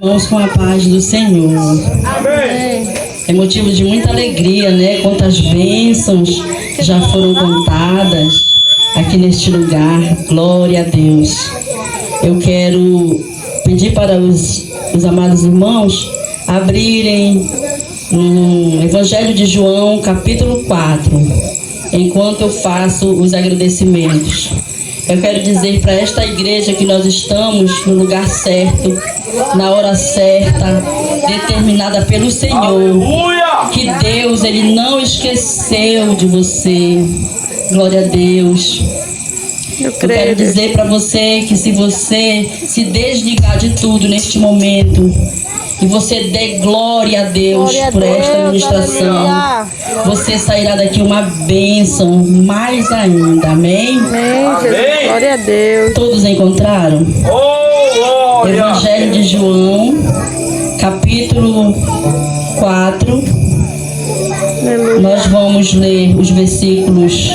Irmãos, com a paz do Senhor. Amém. É motivo de muita alegria, né? Quantas bênçãos já foram contadas aqui neste lugar. Glória a Deus. Eu quero pedir para os amados irmãos abrirem no Evangelho de João, capítulo 4, enquanto eu faço os agradecimentos. Eu quero dizer para esta igreja que nós estamos no lugar certo, na hora certa, determinada pelo Senhor. Aleluia! Que Deus, Ele não esqueceu de você. Glória a Deus. Eu quero dizer para você que se você se desligar de tudo neste momento e você der glória a Deus por esta ministração, você sairá daqui uma bênção mais ainda. Amém? Amém. Glória a Deus. Todos encontraram? Oh, Evangelho de João, capítulo 4. Aleluia. Nós vamos ler os versículos.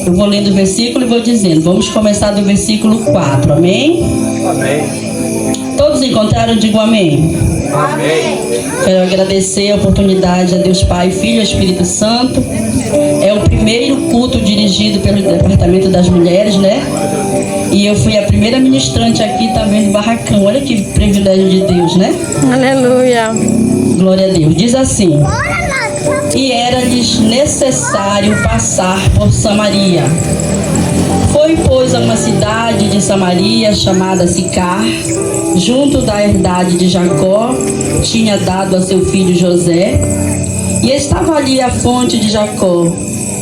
Eu vou lendo o versículo e vou dizendo. Vamos começar do versículo 4. Amém? Amém. Todos encontraram? Digo amém. Amém. Quero agradecer a oportunidade a Deus Pai, Filho e Espírito Santo. É o primeiro culto dirigido pelo Departamento das Mulheres, né? E eu fui a primeira ministrante aqui também do barracão. Olha que privilégio de Deus, né? Aleluia. Glória a Deus. Diz assim: e era-lhes necessário passar por Samaria. Foi, pois, a uma cidade de Samaria chamada Sicar, junto da herdade de Jacó, tinha dado a seu filho José, e estava ali a fonte de Jacó.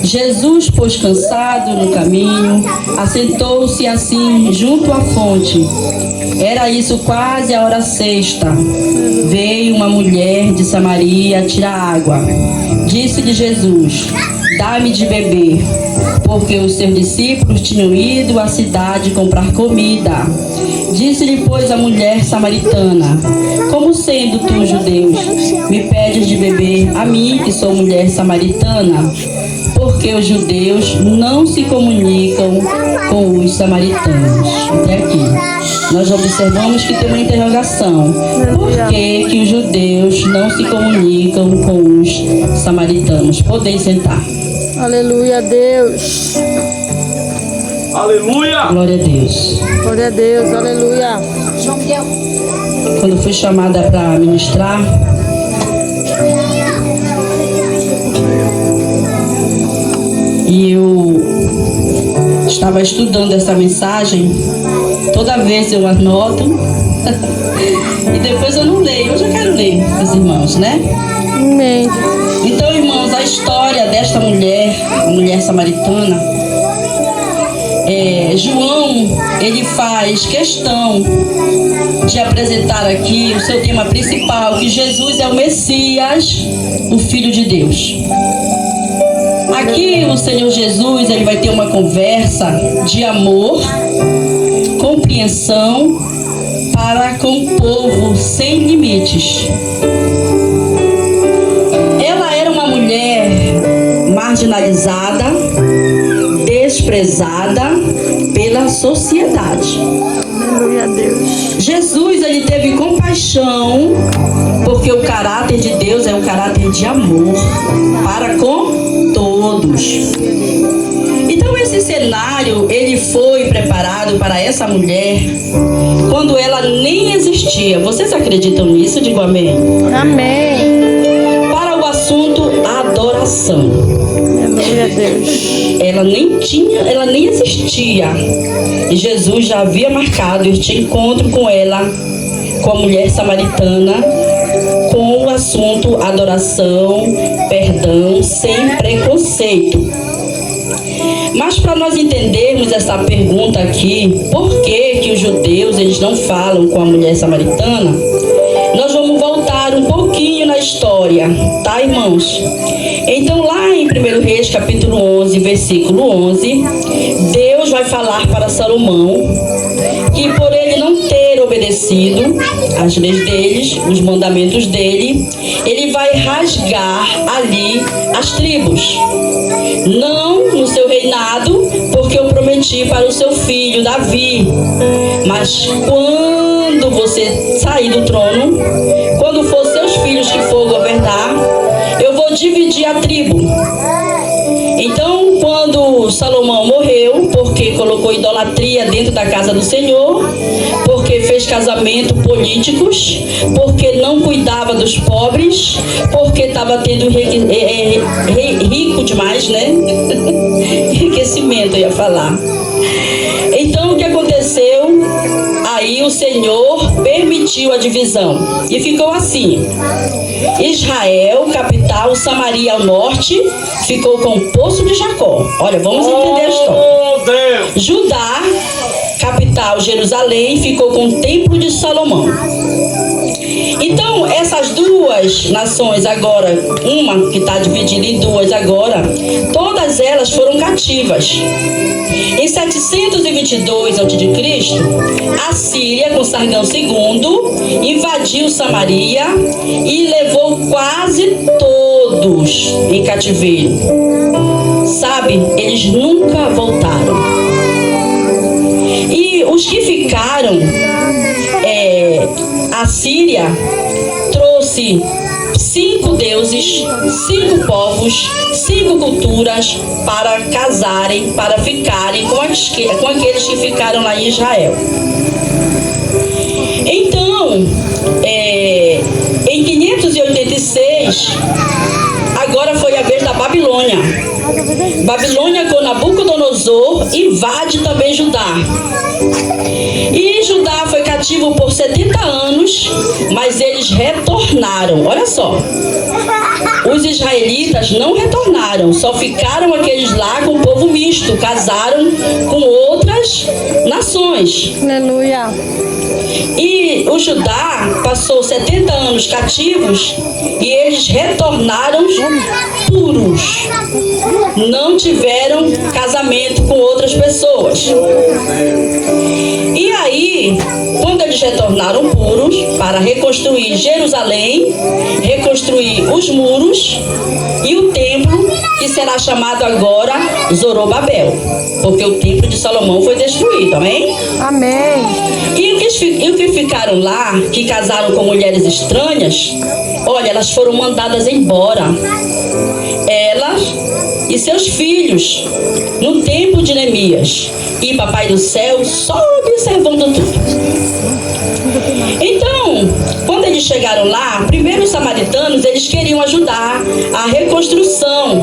Jesus, pois, cansado no caminho, assentou-se assim junto à fonte. Era isso quase a hora sexta. Veio uma mulher de Samaria tirar água. Disse-lhe Jesus: dá-me de beber, porque os seus discípulos tinham ido à cidade comprar comida. Disse-lhe, pois, a mulher samaritana: como sendo tu, judeus, me pedes de beber a mim, que sou mulher samaritana? Porque os judeus não se comunicam com os samaritanos. Até aqui. Nós observamos que tem uma interrogação. Por que os judeus não se comunicam com os samaritanos? Podem sentar. Aleluia a Deus. Aleluia! Glória a Deus. Glória a Deus. Aleluia. Quando fui chamada para ministrar, e eu estava estudando essa mensagem, toda vez eu anoto e depois eu não leio. Eu já quero ler para os irmãos, né? Amém. Então, irmãos, a história desta mulher, a mulher samaritana, João, ele faz questão de apresentar aqui o seu tema principal, que Jesus é o Messias, o Filho de Deus. Aqui o Senhor Jesus, ele vai ter uma conversa de amor, compreensão para com o povo sem limites. Ela era uma mulher marginalizada, desprezada pela sociedade. Aleluia a Deus. Jesus, ele teve compaixão, porque o caráter de Deus é um caráter de amor para com todos. Então esse cenário, ele foi preparado para essa mulher quando ela nem existia. Vocês acreditam nisso? Digo amém. Amém. Para o assunto adoração. Aleluia a Deus. Ela nem existia. E Jesus já havia marcado este encontro com ela, com a mulher samaritana, com o assunto adoração, perdão, sem preconceito. Mas para nós entendermos essa pergunta aqui, por que os judeus eles não falam com a mulher samaritana, nós vamos voltar um pouquinho na história, tá, irmãos? Então, lá em 1 Reis, capítulo 11, versículo 11, Deus vai falar para Salomão que por ele não ter obedecido às leis deles, os mandamentos dele, ele vai rasgar ali as tribos. Não no seu reinado, porque o prometido prometi para o seu filho Davi. Mas quando você sair do trono, quando for seus filhos que for governar, eu vou dividir a tribo. Então, quando Salomão morreu, porque colocou idolatria dentro da casa do Senhor, porque fez casamento políticos, porque não cuidava dos pobres, porque estava tendo rico demais, né? Enriquecimento, eu ia falar. Então, o que aconteceu? Aí o Senhor permitiu a divisão. E ficou assim: Israel, capital, Samaria ao norte, ficou com o poço de Jacó. Olha, vamos entender a história. Judá, capital, Jerusalém, ficou com o templo de Salomão. Então, essas duas nações agora, uma que está dividida em duas agora, todas elas foram cativas. Em 722 a.C., a Síria, com Sargão II, invadiu Samaria e levou quase todos em cativeiro. Sabe, eles nunca voltaram. E os que ficaram, a Síria trouxe 5 deuses, 5 povos, 5 culturas para casarem, para ficarem com aqueles que ficaram lá em Israel. Então, em 586, agora foi a vez da Babilônia. Babilônia com Nabucodonosor invade também Judá. E Judá foi cativo por 70 anos, mas eles retornaram. Olha só, os israelitas não retornaram, só ficaram aqueles lá com o povo misto, casaram com outras nações. Aleluia. E o Judá passou 70 anos cativos e eles retornaram puros. Não tiveram casamento com outras pessoas. E aí, quando eles retornaram puros para reconstruir Jerusalém, reconstruir os muros e o templo, que será chamado agora Zorobabel, porque o templo de Salomão foi destruído, amém? Amém. E o que ficaram lá, que casaram com mulheres estranhas, olha, elas foram mandadas embora. Elas e seus filhos, no tempo de Neemias. E Papai do Céu só observando tudo. Então, quando eles chegaram lá, primeiro os samaritanos, eles queriam ajudar a reconstrução.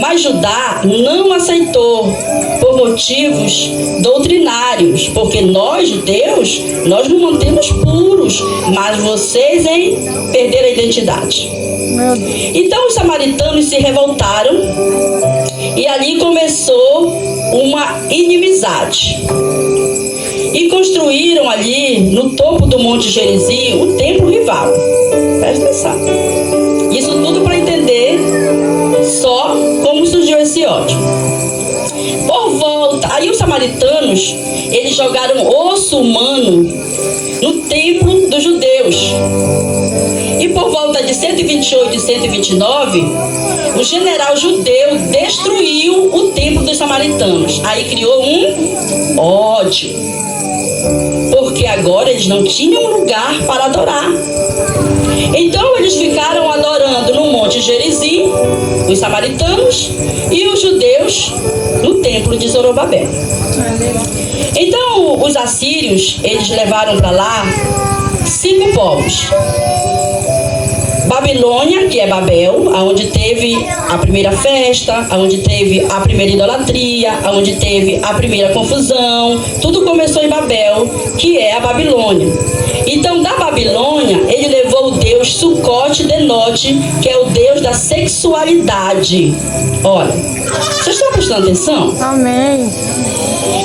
Mas Judá não aceitou por motivos doutrinários, porque nós, judeus, nós nos mantemos puros, mas vocês, perderam a identidade. Então os samaritanos se revoltaram e ali começou uma inimizade. E construíram ali, no topo do Monte Gerizim, o templo rival. Presta atenção. Isso tudo para entender só como surgiu esse ódio. Por volta, aí os samaritanos, eles jogaram osso humano no templo dos judeus. E por volta de 128 e 129, o general judeu destruiu o templo dos samaritanos. Aí criou um ódio, porque agora eles não tinham lugar para adorar. Então eles ficaram adorando no Monte Gerizim, os samaritanos, e os judeus no templo de Zorobabel. Então os assírios, eles levaram para lá 5 povos. Babilônia, que é Babel, onde teve a primeira festa, onde teve a primeira idolatria, onde teve a primeira confusão. Tudo começou em Babel, que é a Babilônia. Então, da Babilônia, ele levou o deus Sucote-Denote, que é o deus da sexualidade. Olha, vocês estão prestando atenção? Amém.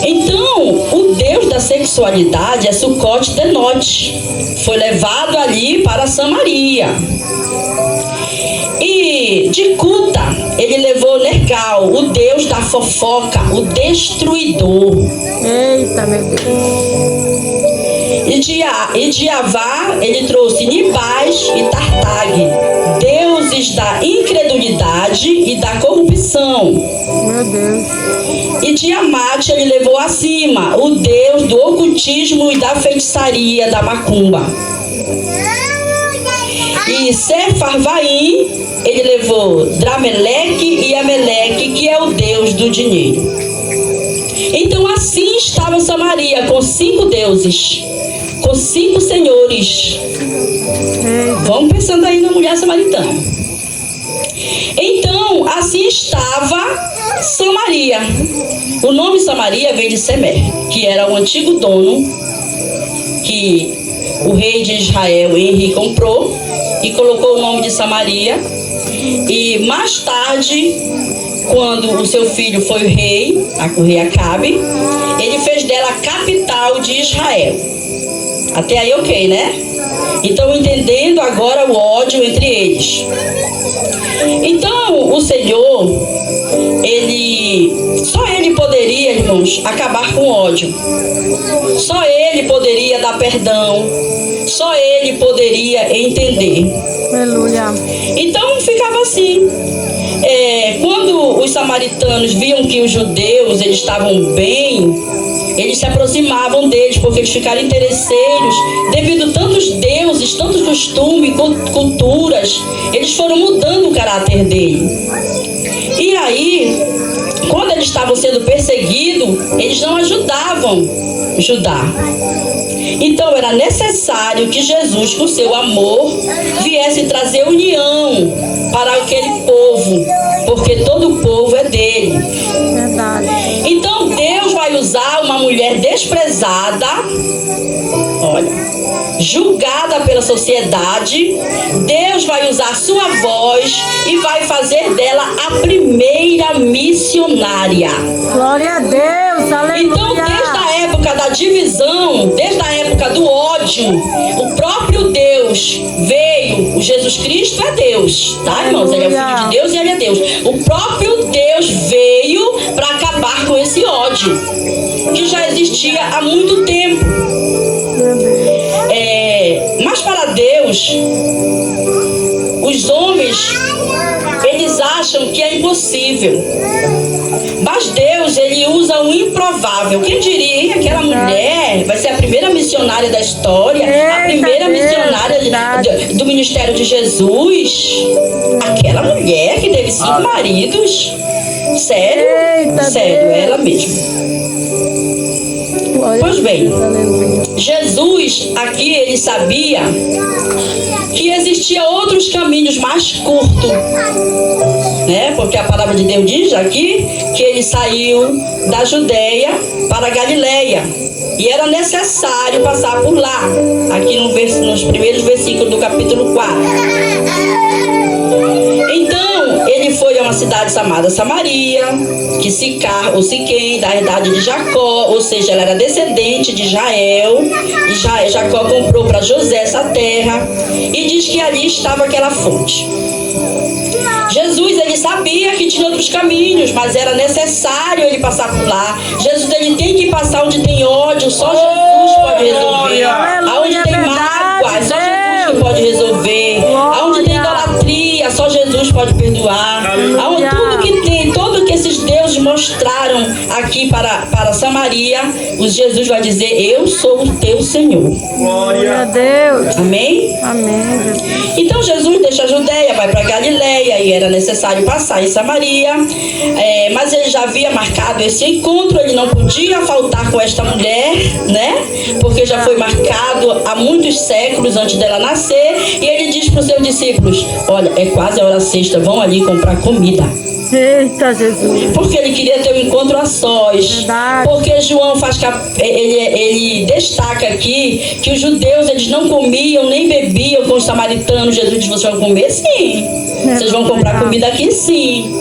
Então, o deus da sexualidade é Sucote-Denote. Foi levado ali para Samaria. E de Cuta, ele levou Nergal, o deus da fofoca, o destruidor. Eita, meu Deus. E de Avá, ele trouxe Nibás e Tartag, deuses deuses da incredulidade e da corrupção. Meu Deus. E Tiamat ele levou acima, o deus do ocultismo e da feitiçaria, da macumba. E Sefarvaim, ele levou Drameleque e Ameleque, que é o deus do dinheiro. Então assim estava Samaria, com 5 deuses, com 5 senhores. Vamos pensando aí na mulher samaritana. Então, assim estava Samaria. O nome Samaria vem de Semer, que era o antigo dono que o rei de Israel, Henri, comprou e colocou o nome de Samaria. E mais tarde, quando o seu filho foi o rei Acabe, ele fez dela a capital de Israel. Até aí ok, né? Então, entendendo agora o ódio entre eles. Então, o Senhor, só Ele poderia, irmãos, acabar com o ódio. Só Ele poderia dar perdão. Só Ele poderia entender. Aleluia. Então, ficava assim. Quando os samaritanos viam que os judeus eles estavam bem, eles se aproximavam deles, porque eles ficaram interesseiros devido a tantos deuses, tantos costumes, culturas. Eles foram mudando o caráter dele. E aí, quando eles estavam sendo perseguidos, eles não ajudavam Judá. Então era necessário que Jesus, com seu amor, viesse trazer união para aquele povo, porque todo o povo é dele. Verdade. Então Deus vai usar uma mulher desprezada, olha, julgada pela sociedade. Deus vai usar sua voz e vai fazer dela a primeira missionária. Glória a Deus, aleluia. Então, desde a época da divisão, desde a época do ódio, o próprio Deus veio. O Jesus Cristo é Deus, tá, irmãos? Ele é o Filho de Deus e ele é Deus. O próprio Deus veio para acabar com esse ódio que já existia há muito tempo. Mas para Deus, os homens, eles acham que é impossível. Mas Deus, ele usa o improvável. Quem diria, hein? Aquela mulher vai ser a primeira missionária da história, a primeira missionária do ministério de Jesus. Aquela mulher que teve 5 maridos. Sério? Sério, ela mesma. Pois bem, Jesus aqui ele sabia que existia outros caminhos mais curtos, né? Porque a palavra de Deus diz aqui que ele saiu da Judeia para a Galileia e era necessário passar por lá, aqui nos primeiros versículos do capítulo 4. Então, ele foi a uma cidade chamada Samaria, que Sicar ou Siquém, da idade de Jacó, ou seja, ela era descendente de Israel, e Jacó comprou para José essa terra, e diz que ali estava aquela fonte. Jesus, ele sabia que tinha outros caminhos, mas era necessário ele passar por lá. Jesus, ele tem que passar onde tem ódio, só Jesus pode resolver. Aonde tem mágoa, só Jesus que pode resolver. Aonde tem idolatria, só Jesus pode perdoar. Aonde tudo que tem, tudo que esses deuses mostraram aqui para Samaria, os Jesus vai dizer: eu sou o teu Senhor. Glória a Deus. Amém? Amém. Então Jesus deixa a Judeia, vai para Galileia, e era necessário passar em Samaria, mas ele já havia marcado esse encontro, ele não podia faltar com esta mulher, né? Porque já foi marcado há muitos séculos antes dela nascer, e ele diz para os seus discípulos: olha, é quase a hora sexta, vão ali comprar comida. Eita, Jesus. Porque ele queria ter um encontro a sós. Verdade. Porque João ele destaca aqui que os judeus eles não comiam nem bebiam com os samaritanos. Jesus diz: vocês vão comer sim. Vocês vão comprar comida aqui sim.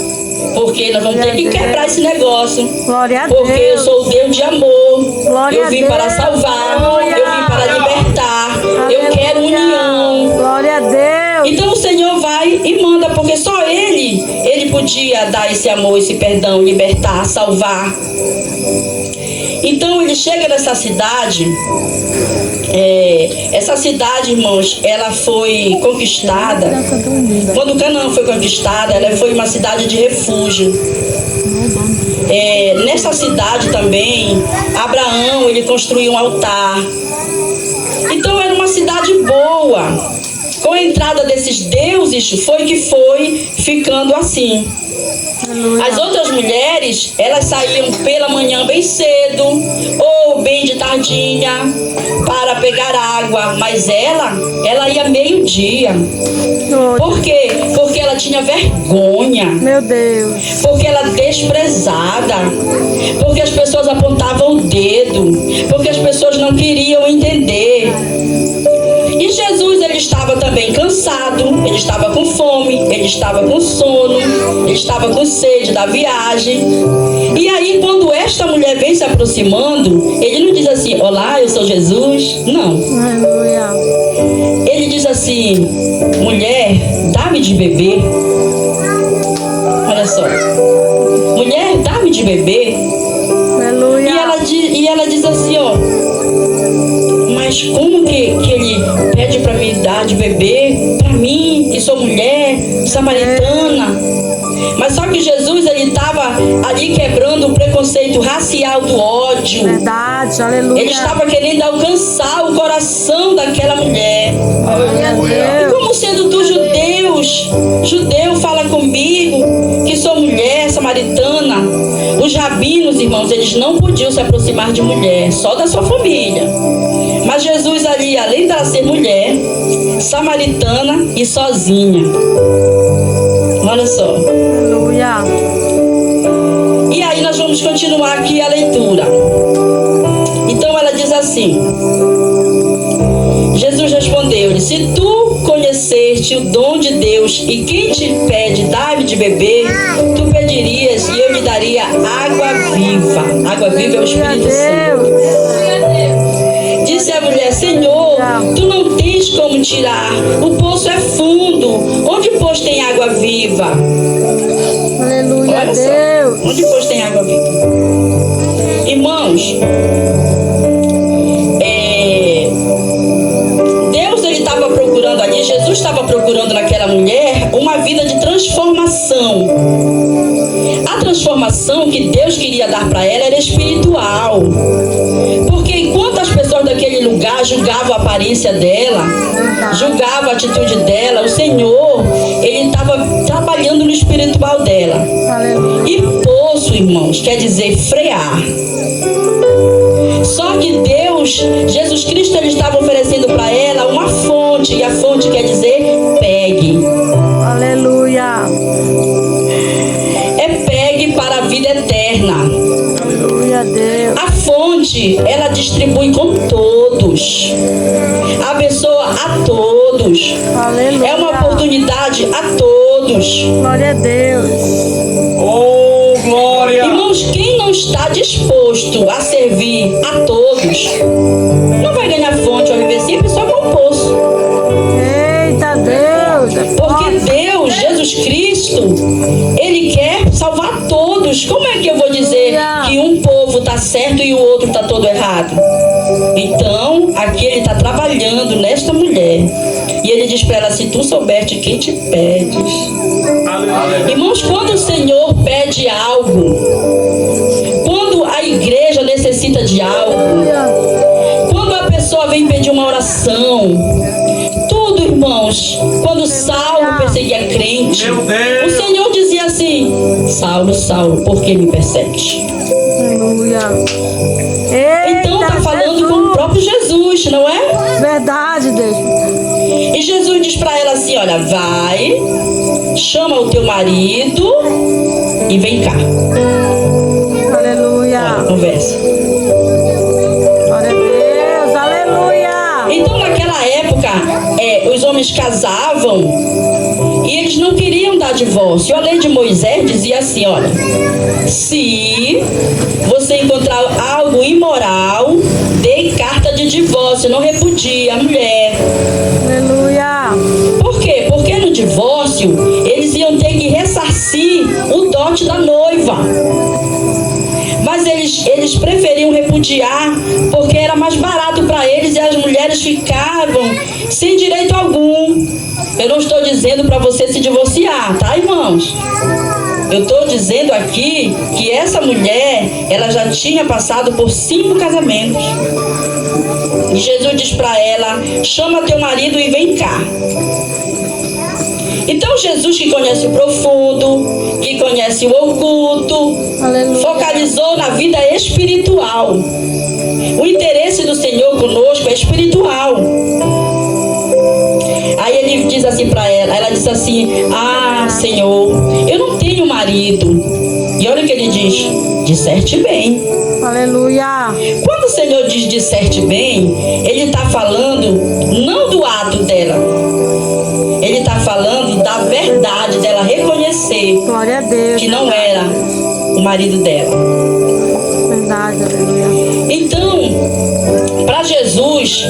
Porque nós vamos ter que quebrar esse negócio. Glória a porque Deus. eu sou o Deus de amor. Glória eu vim a para Deus. salvar. Glória. Eu vim para libertar. Aleluia. Eu quero união. Glória a Deus. Então o Senhor vai e manda, porque só Ele podia dar esse amor, esse perdão, libertar, salvar. Então ele chega nessa cidade. Essa cidade, irmãos, ela foi conquistada. Quando Canaã foi conquistada, ela foi uma cidade de refúgio. Nessa cidade também, Abraão, ele construiu um altar. Então era uma cidade boa. Com a entrada desses deuses, foi ficando assim. As outras mulheres, elas saíam pela manhã bem cedo ou bem de tardinha para pegar água, mas ela ia meio-dia. Por quê? Porque ela tinha vergonha. Meu Deus. Porque ela desprezada. Porque as pessoas apontavam o dedo. Porque as pessoas não queriam entender. E Jesus, ele estava também cansado, ele estava com fome, ele estava com sono, ele estava com sede da viagem. E aí, quando esta mulher vem se aproximando, ele não diz assim, olá, eu sou Jesus. Não. Aleluia. Ele diz assim, mulher, dá-me de beber. Olha só. Mulher, dá-me de beber. Aleluia. E ela diz assim, ó. Mas como que ele pede para me dar de beber? Para mim, que sou mulher, samaritana. Mas só que Jesus, ele estava ali quebrando o preconceito racial do ódio. Verdade, aleluia. Ele estava querendo alcançar o coração daquela mulher. E como sendo tu judeu fala comigo, que sou mulher, samaritana. Os rabinos, irmãos, eles não podiam se aproximar de mulher, só da sua família. Mas Jesus ali, além de ser mulher, samaritana e sozinha. Olha só. Aleluia. E aí nós vamos continuar aqui a leitura. Então ela diz assim. Jesus respondeu-lhe, se tu conheceste o dom de Deus e quem te pede dar-me de beber, tu pedirias e eu lhe daria água viva. Água viva é o Espírito Santo. Disse a mulher, Senhor, tu não tens como tirar, o poço é fundo, onde pois tem água viva? Aleluia, Olha só, Deus. onde pois tem água viva? Irmãos, Deus, ele estava procurando ali, Jesus estava procurando naquela mulher uma vida de transformação. A transformação que Deus queria dar para ela era espiritual. Porque enquanto as pessoas daquele lugar julgavam a aparência dela, julgavam a atitude dela, o Senhor, ele estava trabalhando no espiritual dela. E poço, irmãos, quer dizer frear. Só que Deus, Jesus Cristo, ele estava oferecendo para ela uma fonte, e a fonte quer dizer pegue. Aleluia. É pegue para a vida eterna. Aleluia, Deus. A fonte, ela distribui com todos. Abençoa a todos. Aleluia. É uma oportunidade a todos. Glória a Deus. Oh, glória! Irmãos, quem não está disposto a servir a todos, não vai ganhar fonte ao viver sempre só com o poço. Eita, Deus. Porque Deus, Jesus Cristo, ele quer salvar todos. Como é que eu vou dizer que um povo está certo e o outro está todo errado? Então, aqui ele está trabalhando nesta mulher. E ele diz para ela, se tu soubeste quem te pedes. Irmãos, quando o Senhor pede algo, quando a igreja necessita de algo, quando a pessoa vem pedir uma oração, tudo, irmãos, quando Saulo perseguia crente, o Senhor dizia assim, Saulo, Saulo, por que me persegues? Aleluia. Então está falando com o próprio Jesus, não é? Verdade, Deus. E Jesus diz para ela assim, olha, vai, chama o teu marido e vem cá. Aleluia. Conversa. Glória a Deus. Aleluia. Então naquela época, os homens casavam e eles não queriam dar divórcio. A lei de Moisés dizia assim, olha, se você encontrar algo imoral, dê carta de divórcio, não repudie a mulher. Aleluia. Por quê? Porque no divórcio, eles iam ter que ressarcir o dote da noiva. Mas eles preferiam repudiar porque era mais barato para eles e as mulheres ficavam sem direito algum. Eu não estou dizendo para você se divorciar, tá, irmãos? Eu estou dizendo aqui que essa mulher, ela já tinha passado por 5 casamentos. E Jesus diz para ela: chama teu marido e vem cá. Então Jesus, que conhece o profundo, que conhece o oculto, Aleluia. focalizou na vida espiritual. O interesse do Senhor conosco é espiritual. Aí ele diz assim para ela diz assim: ah, Senhor, eu não tenho marido. E olha o que ele diz: disserte bem. Aleluia. Quando o Senhor diz disserte bem, ele está falando não do ato dela. Ele está falando da verdade dela reconhecer Glória a Deus. que não era o marido dela. Verdade, aleluia. Então, para Jesus,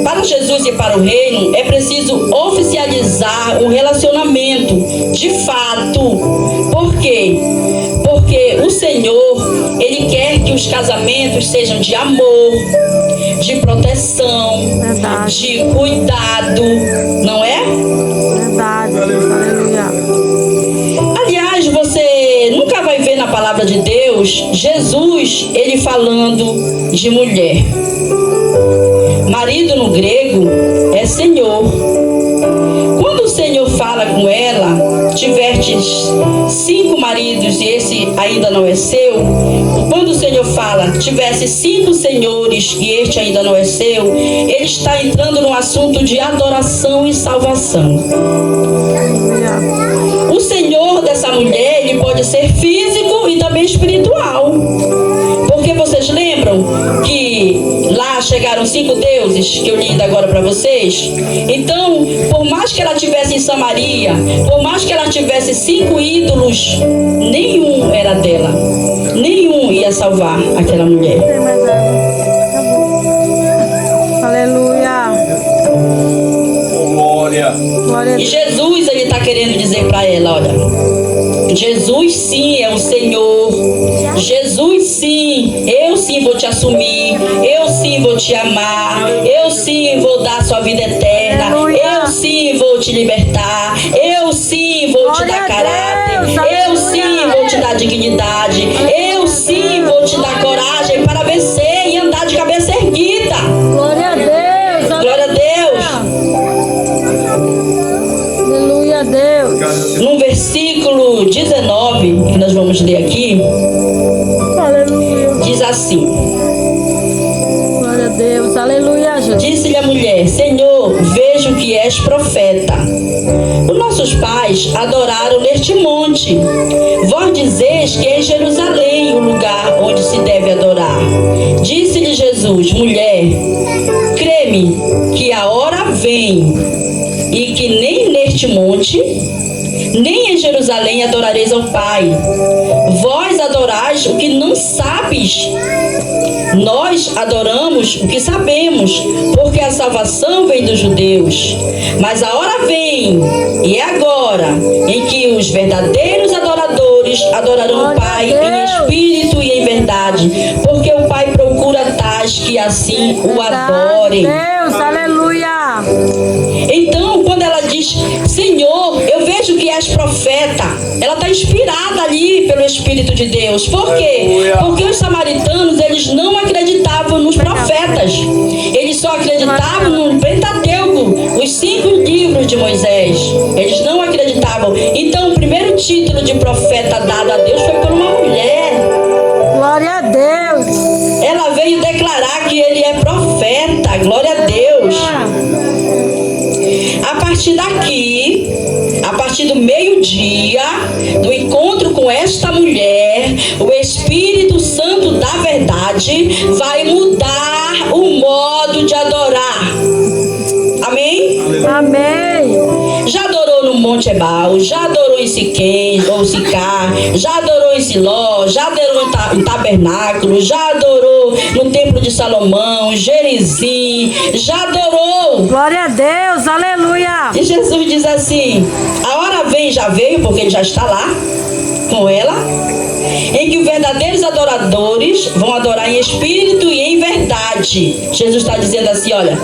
para Jesus e para o reino, é preciso oficializar o relacionamento de fato. Por quê? Porque o Senhor, Ele quer que os casamentos sejam de amor, de proteção, Verdade. de cuidado, não é? Verdade, aleluia. Aliás, você nunca vai ver na palavra de Deus Jesus, ele falando de mulher. Marido no grego é Senhor. Quando o Senhor fala com ela: tivestes 5 maridos e esse ainda não é seu. Quando o Senhor fala: tivesse 5 senhores e este ainda não é seu, ele está entrando no assunto de adoração e salvação. Aleluia. O Senhor dessa mulher, ele pode ser físico e também espiritual. Porque vocês lembram que lá chegaram 5 deuses, que eu li agora para vocês? Então, por mais que ela estivesse em Samaria, por mais que ela tivesse 5 ídolos, nenhum era dela. Nenhum ia salvar aquela mulher. Tem mais água. Aleluia. Oh, glória. Glória a E Deus. Jesus, ele está querendo dizer para ela: olha, Jesus sim é o Senhor. Jesus sim, eu sim vou te assumir. Eu sim vou te amar. Eu sim vou dar sua vida eterna. Eu sim vou te libertar. Eu sim vou te dar caráter. Eu sim vou te dar dignidade. Eu sim vou te dar coragem para vencer e andar de cabeça erguida. Glória a Deus. Glória a Deus. Aleluia a Deus. No versículo 19, que nós vamos ler aqui, Aleluia. diz assim: Glória a Deus. Aleluia, Jesus. disse-lhe a mulher: Senhor, vejo que és profeta. Os nossos pais adoraram neste monte. Vós dizeis que é em Jerusalém o lugar onde se deve adorar. Disse-lhe Jesus: mulher, crê-me que a hora vem e que nem neste monte, nem em Jerusalém adorareis ao Pai. Vós adorais o que não sabes. Nós adoramos o que sabemos, porque a salvação vem dos judeus. Mas a hora vem, e é agora, em que os verdadeiros adoradores adorarão o Pai em espírito e em verdade, porque o Pai procura tais que assim o adorem. Deus, aleluia. Então, quando ela diz: Senhor, eu vejo que és profeta, ela está inspirada ali pelo Espírito de Deus. Por quê? Porque os samaritanos, eles não acreditavam nos profetas. Eles só acreditavam no Pentateuco, os 5 livros de Moisés. Eles não acreditavam. Então, o primeiro título de profeta dado a Deus foi por uma mulher. Glória a Deus. Ela veio declarar que ele é profeta. Glória a Deus. A partir daqui, a partir do meio-dia, do encontro com esta mulher, o Espírito Santo da verdade vai mudar o modo de adorar. Amém? Amém. Já adorou no Monte Ebal, já adorou em Siquém ou Sicar, já adorou em Siló, já adorou em Tabernáculo, já adorou no Templo de Salomão, Gerizim, já adorou. Glória a Deus, aleluia. E Jesus diz assim: a hora vem, já veio, porque ele já está lá. com ela, em que os verdadeiros adoradores vão adorar em espírito e em verdade. Jesus está dizendo assim, olha,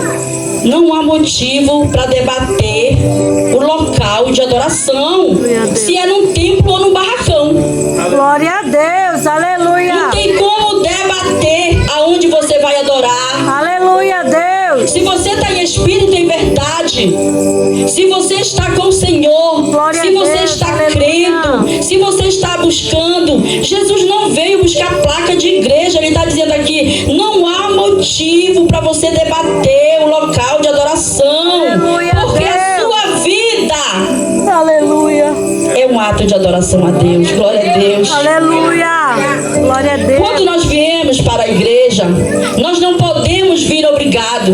não há motivo para debater o local de adoração, se é num templo ou num barracão. Glória a Deus, aleluia. Não tem como debater aonde você vai adorar. Aleluia, Deus. Se você está em espírito e em verdade, se você está com o Senhor, Glória se a você Deus, está aleluia. crendo, se você está buscando, Jesus não veio buscar placa de igreja. Ele está dizendo aqui, não há motivo para você debater o local de adoração, Aleluia, porque a Deus. sua vida Aleluia. é um ato de adoração a Deus. Glória a Deus. Aleluia. Glória a Deus. Quando nós viemos para a igreja, nós não podemos vir obrigado.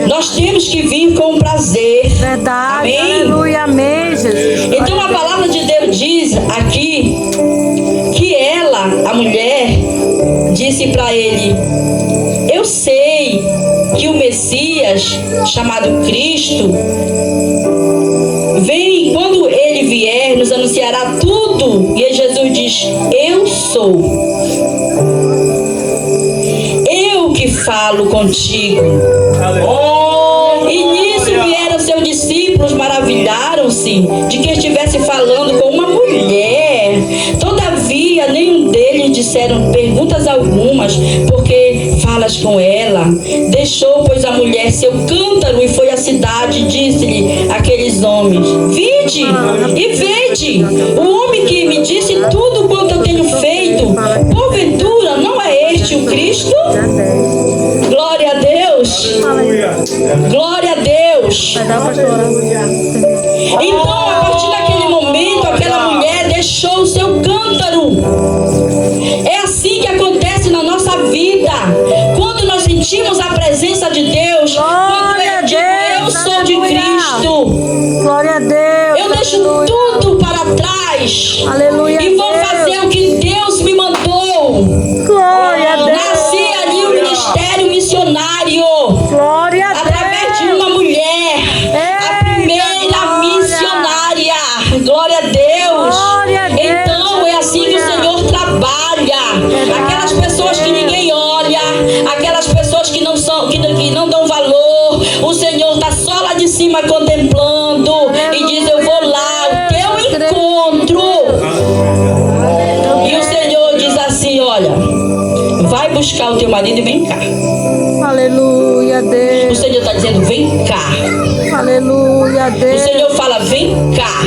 Nós temos que vir com prazer. Verdade. Amém? Aleluia. Amém, Jesus. Então a palavra de Deus diz aqui que ela, a mulher, disse para ele, eu sei que o Messias, chamado Cristo, vem, quando ele vier, nos anunciará tudo. E Jesus diz, eu sou. Eu que falo contigo. E nisso vieram seus discípulos, maravilharam-se de que estivesse falando com uma mulher. Todavia, nenhum deles disseram perguntas algumas, porque falas com ela. Deixou, pois, a mulher seu cântaro e foi à cidade e disse-lhe aqueles homens, vinde e vede, o homem que me disse tudo quanto eu tenho feito, porventura não é este o Cristo? Glória a Deus. Glória a Deus. Vai dar pra chorar. Então, a partir daquele momento, aquela mulher deixou o seu cântaro. É assim que acontece na nossa vida. Quando nós sentimos a presença de Deus, quando eu digo, eu sou de Cristo, Glória a Deus. eu deixo tudo para trás Aleluia. e vou Deus. fazer o que Deus me mandou. Glória a Deus. Nasci ali o ministério missionário. Glória a Através de Deus. uma mulher, a primeira missionária. Glória a Deus. Glória a Deus. Então é assim que o Senhor trabalha. Aquelas pessoas que ninguém olha, aquelas pessoas que não são, que não dão valor, o Senhor está só lá de cima contemplando e diz, eu vou lá ao teu encontro. E o Senhor diz assim, olha, vai buscar o teu marido e vem cá. Aleluia, O Deus. Senhor está dizendo, vem cá. Aleluia, O Deus. Senhor fala, vem cá.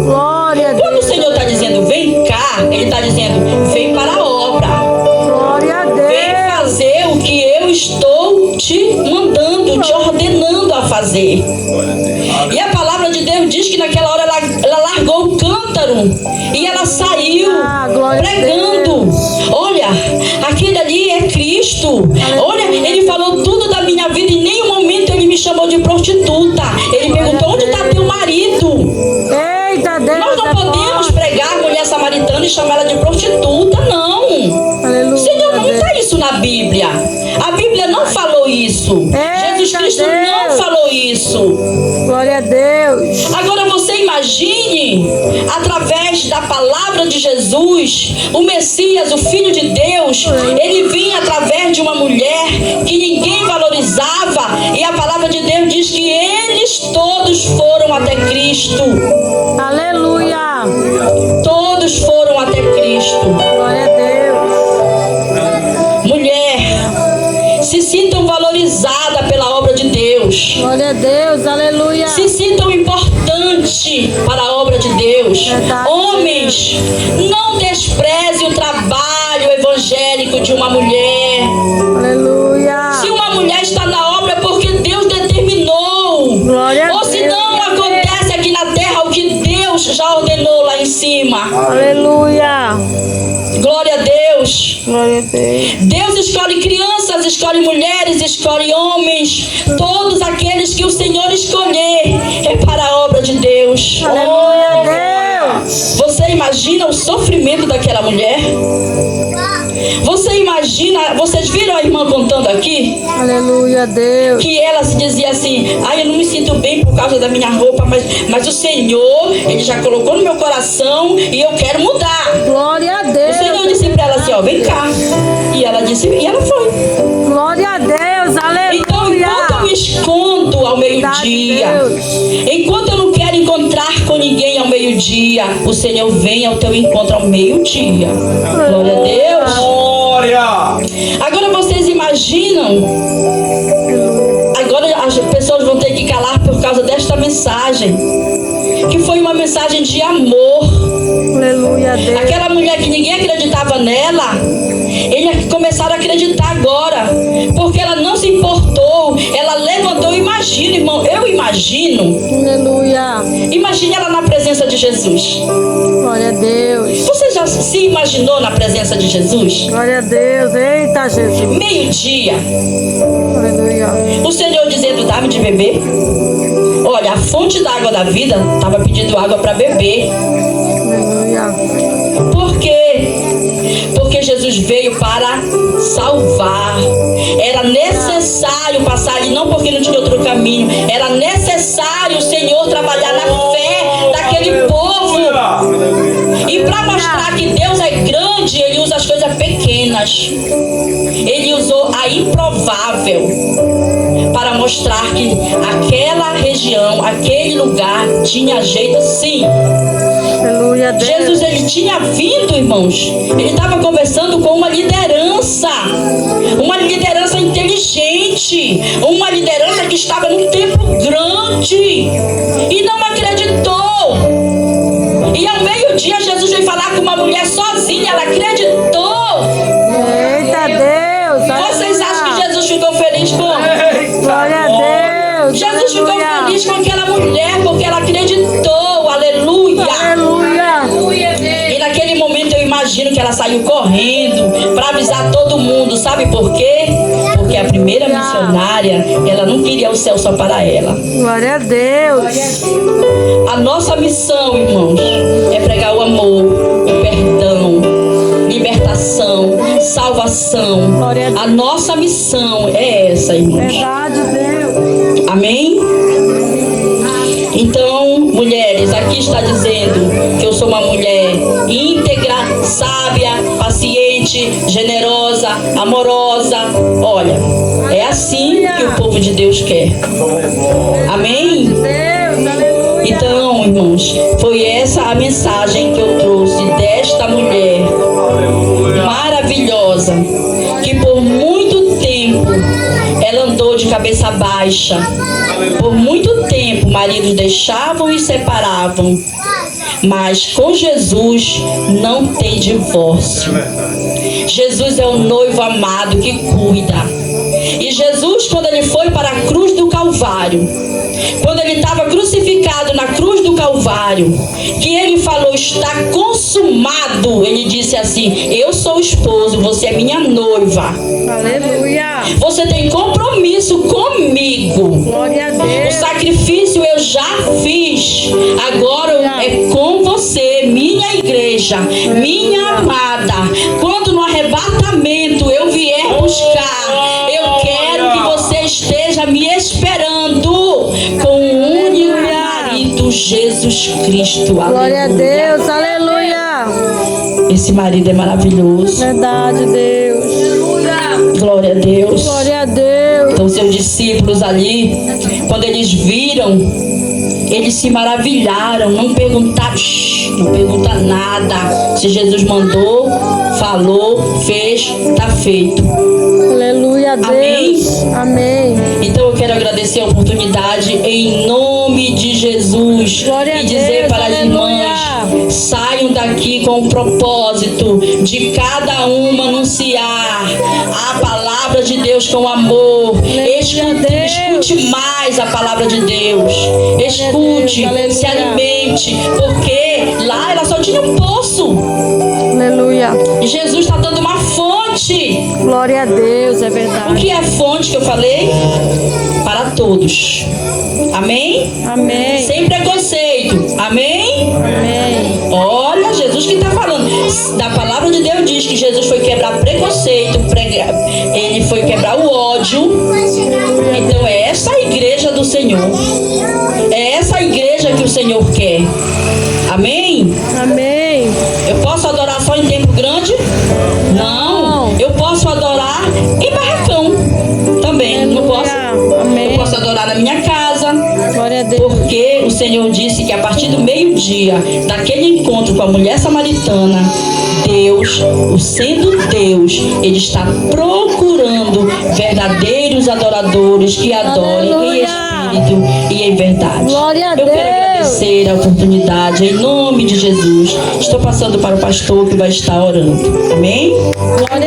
Glória a Quando o Deus. Senhor está dizendo, vem cá, Ele está dizendo, vem para a obra. Glória a Vem Deus. fazer o que eu estou te mandando, te ordenando a fazer. E a palavra de Deus diz que naquela hora ela largou o cântaro e ela saiu Glória a pregando. Olha, aquele ali é Cristo. Olha, ele falou tudo da minha vida e em nenhum momento ele me chamou de prostituta. Ele perguntou, onde está teu marido? Eita, Deus. Nós não podemos pregar a mulher samaritana e chamar ela de prostituta, não. Aleluia. O Senhor não está isso na Bíblia. A Bíblia não falou isso. Jesus Cristo não falou isso. Glória a Deus. Agora você imagine, através da palavra de Jesus, o Messias, o Filho de Deus, ele vinha através de uma mulher que ninguém valorizava, e a palavra de Deus diz que eles todos foram até Cristo. Aleluia. Todos foram até Cristo. Glória a Deus. Mulher, se sintam valorizadas pela obra de Deus. Glória a Deus. Aleluia. Se sintam importantes para a obra de Deus. Verdade. Homens, não despreze o trabalho evangélico de uma mulher. Aleluia. Se uma mulher está na obra é porque Deus determinou. Glória a Ou se Deus. não, acontece aqui na terra o que Deus já ordenou lá em cima. Aleluia. Glória a Deus. Glória a Deus. Deus escolhe crianças, escolhe mulheres, escolhe homens. Todos aqueles que o Senhor escolher é para a obra de Deus. Aleluia a Deus. Você imagina o sofrimento daquela mulher? Você imagina, vocês viram a irmã contando aqui? ali, Aleluia, Deus. que ela se dizia assim: ai, eu não me sinto bem por causa da minha roupa, mas o Senhor, Ele já colocou no meu coração e eu quero mudar. Glória a O Deus. Senhor disse para ela assim: ó, vem cá. E ela disse, e ela foi. Glória a Deus. Aleluia. Então, enquanto eu me escondo ao meio-dia, enquanto eu não quero encontrar com ninguém ao meio-dia, o Senhor vem ao teu encontro ao meio-dia. Glória a Deus. Glória. Agora vocês imaginam, agora as pessoas vão ter que calar por causa desta mensagem, que foi uma mensagem de amor. Aleluia, Deus. Aquela mulher que ninguém acreditava nela, eles começaram a acreditar agora, porque ela não se importou, ela levantou. Imagina, irmão, eu imagino, Aleluia. imagine ela na presença de Jesus. Glória a Deus. Você já se imaginou na presença de Jesus? Glória a Deus. Eita, Jesus. Meio-dia, Aleluia. o Senhor dizendo, dá-me de beber. Olha, a fonte da água da vida estava pedindo água para beber. Aleluia. Por quê? Porque Jesus veio para salvar. Era necessário passar ali, não porque não tinha outro caminho. Era necessário o Senhor trabalhar na fé daquele povo. E para mostrar que Deus é grande, Ele usa as coisas pequenas. Ele usou a improvável para mostrar que aquela região, aquele lugar tinha jeito sim. Aleluia, Deus. Jesus, ele tinha vindo, irmãos. Ele estava conversando com uma liderança inteligente, uma liderança que estava num tempo grande e não acreditou. E ao meio-dia Jesus veio falar com uma mulher sozinha, ela acreditou. Eita, Deus. Vocês acham que Jesus ficou feliz como? Glória a Deus. Jesus ficou Aleluia. feliz com aquela mulher porque ela acreditou. Aleluia. Aleluia. E naquele momento eu imagino que ela saiu correndo para avisar todo mundo. Sabe por quê? Porque a primeira missionária, ela não queria o céu só para ela. Glória a Deus. A nossa missão, irmãos, é pregar o amor, o perdão, libertação, salvação. Glória a A nossa missão é essa, irmãos. Verdade, Deus. Amém? Então, mulheres, aqui está dizendo que eu sou uma mulher íntegra, sábia, paciente, generosa, amorosa. Olha, é assim que o povo de Deus quer. Amém? Deus, aleluia. Então, irmãos, foi essa a mensagem que eu trouxe desta mulher maravilhosa, que por muito tempo ela andou de cabeça baixa. Por muito tempo, maridos deixavam e separavam. Mas com Jesus não tem divórcio. Jesus é o noivo amado que cuida. E Jesus, quando ele foi para a cruz do Calvário, quando ele estava crucificado na cruz do Calvário, que ele falou, está consumado, ele disse assim, eu sou o esposo, você é minha noiva. Aleluia. Você tem compromisso comigo. Glória a O Deus. sacrifício eu já fiz. Agora é com você, minha igreja, minha amada. Quando no arrebatamento eu vier buscar, eu quero que você esteja me esperando com o único marido, Jesus Cristo. Glória a Aleluia. Deus. Aleluia. Esse marido é maravilhoso. Verdade, Deus. Glória a Deus. Glória a Deus. Então seus discípulos ali, quando eles viram, eles se maravilharam, não perguntaram, não pergunta nada. Se Jesus mandou, falou, fez, está feito. Aleluia, Amém? Deus. Amém. Então eu quero agradecer a oportunidade em nome de Jesus Glória a e dizer Deus, para as aleluia. irmãs, saiam daqui com o propósito de cada uma anunciar a palavra de Deus com amor. Escute mais a palavra de Deus. Escute, aleluia. se alimente, porque lá ela só tinha um poço. Aleluia. E Jesus está dando uma fonte. Glória a Deus, é O verdade. que é fonte que eu falei? Para todos. Amém? Amém. Sem preconceito. Amém? Amém. Olha, Jesus Jesus que está falando. Da palavra de Deus diz que Jesus foi quebrar preconceito, ele foi quebrar o ódio. Então é essa a igreja do Senhor. É essa a igreja que o Senhor quer. Amém? Amém. Eu posso adorar só em tempo grande? Não. Eu posso adorar em barracão também. Não posso? Amém. Eu posso adorar na minha casa. Glória a Deus. Porque o Senhor disse que a partir do meio-dia, daquele encontro com a mulher samaritana, Deus, sendo Deus, Ele está procurando verdadeiros adoradores que adorem em espírito e em verdade. Glória a Eu quero Deus. agradecer a oportunidade em nome de Jesus. Estou passando para o pastor que vai estar orando. Amém? Glória